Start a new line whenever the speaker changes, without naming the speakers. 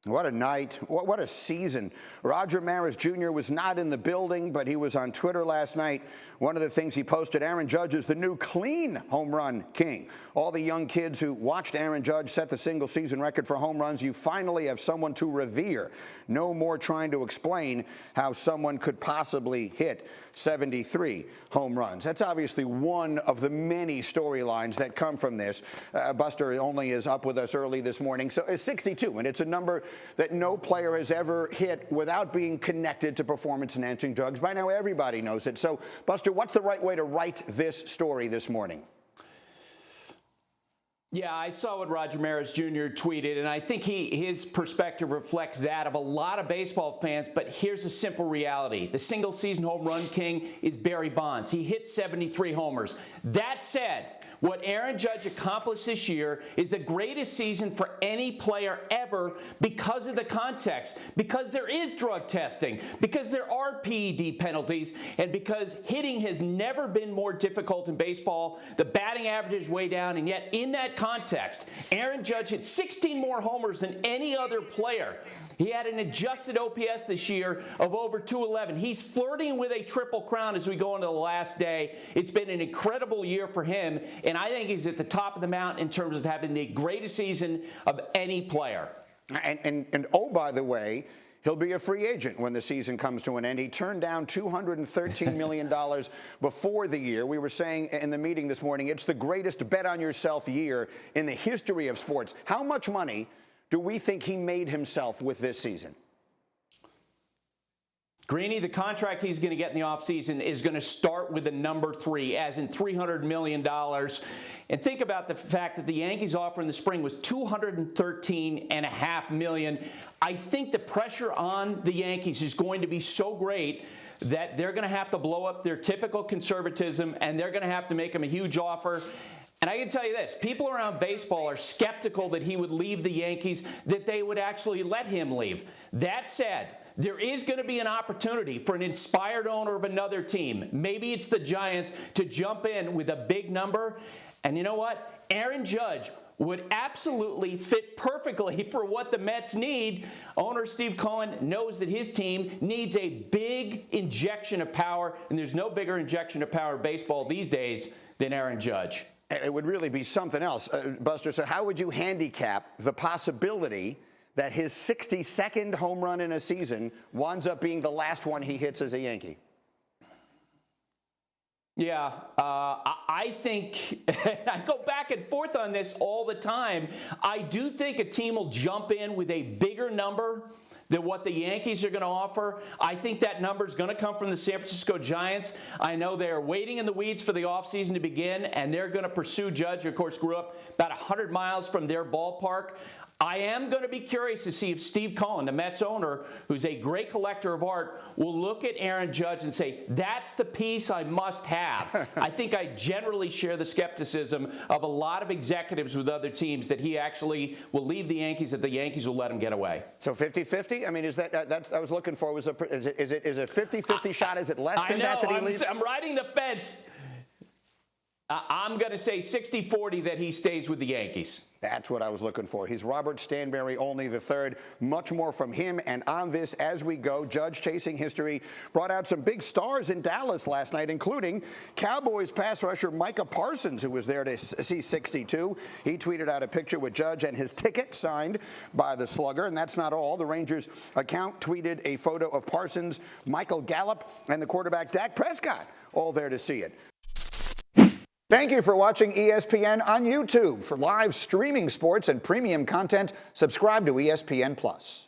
What a night. What a season. Roger Maris Jr. was not in the building, but he was on Twitter last night. One of the things he posted, Aaron Judge is the new clean home run king. All the young kids who watched Aaron Judge set the single season record for home runs, you finally have someone to revere. No more trying to explain how someone could possibly hit 73 home runs. That's obviously one of the many storylines that come from this. Buster only is up with us early this morning. So it's 62, and it's a number that no player has ever hit without being connected to performance-enhancing drugs. By now, everybody knows it. So, Buster, what's the right way to write this story this morning?
Yeah, I saw what Roger Maris Jr. tweeted, and I think his perspective reflects that of a lot of baseball fans. But here's a simple reality. The single-season home run king is Barry Bonds. He hit 73 homers. That said, what Aaron Judge accomplished this year is the greatest season for any player ever because of the context, because there is drug testing, because there are PED penalties, and because hitting has never been more difficult in baseball. The batting average is way down, and yet in that context, Aaron Judge hit 16 more homers than any other player. He had an adjusted OPS this year of over 211. He's flirting with a triple crown as we go into the last day. It's been an incredible year for him, and I think he's at the top of the mountain in terms of having the greatest season of any player.
And oh, by the way, he'll be a free agent when the season comes to an end. He turned down $213 million before the year. We were saying in the meeting this morning, it's the greatest bet-on-yourself year in the history of sports. How much money do we think he made himself with this season?
Greeny, the contract he's going to get in the offseason is going to start with the number 3, as in $300 million. And think about the fact that the Yankees offer in the spring was $213.5 million. I think the pressure on the Yankees is going to be so great that they're going to have to blow up their typical conservatism, and they're going to have to make him a huge offer. And I can tell you this, people around baseball are skeptical that he would leave the Yankees, that they would actually let him leave. That said, there is going to be an opportunity for an inspired owner of another team, maybe it's the Giants, to jump in with a big number. And you know what? Aaron Judge would absolutely fit perfectly for what the Mets need. Owner Steve Cohen knows that his team needs a big injection of power, and there's no bigger injection of power in baseball these days than Aaron Judge.
It would really be something else. Buster, so how would you handicap the possibility that his 62nd home run in a season winds up being the last one he hits as a Yankee?
Yeah, I think I go back and forth on this all the time. I do think a team will jump in with a bigger number than what the Yankees are going to offer. I think that number is going to come from the San Francisco Giants. I know they're waiting in the weeds for the offseason to begin, and they're going to pursue Judge, who, of course, grew up about 100 miles from their ballpark. I am going to be curious to see if Steve Cohen, the Mets owner, who's a great collector of art, will look at Aaron Judge and say, that's the piece I must have. I think I generally share the skepticism of a lot of executives with other teams that he actually will leave the Yankees, that the Yankees will let him get away.
So 50-50? I mean, is that's I was looking for, is it 50-50 shot? Is it less than that he leaves?
I'm riding the fence. I'm going to say 60-40 that he stays with the Yankees.
That's what I was looking for. He's Robert Stanberry, only the third. Much more from him. And on this as we go, Judge chasing history brought out some big stars in Dallas last night, including Cowboys pass rusher Micah Parsons, who was there to see 62. He tweeted out a picture with Judge and his ticket signed by the Slugger. And that's not all. The Rangers account tweeted a photo of Parsons, Michael Gallup, and the quarterback Dak Prescott, all there to see it. Thank you for watching ESPN on YouTube. For live streaming sports and premium content, subscribe to ESPN+.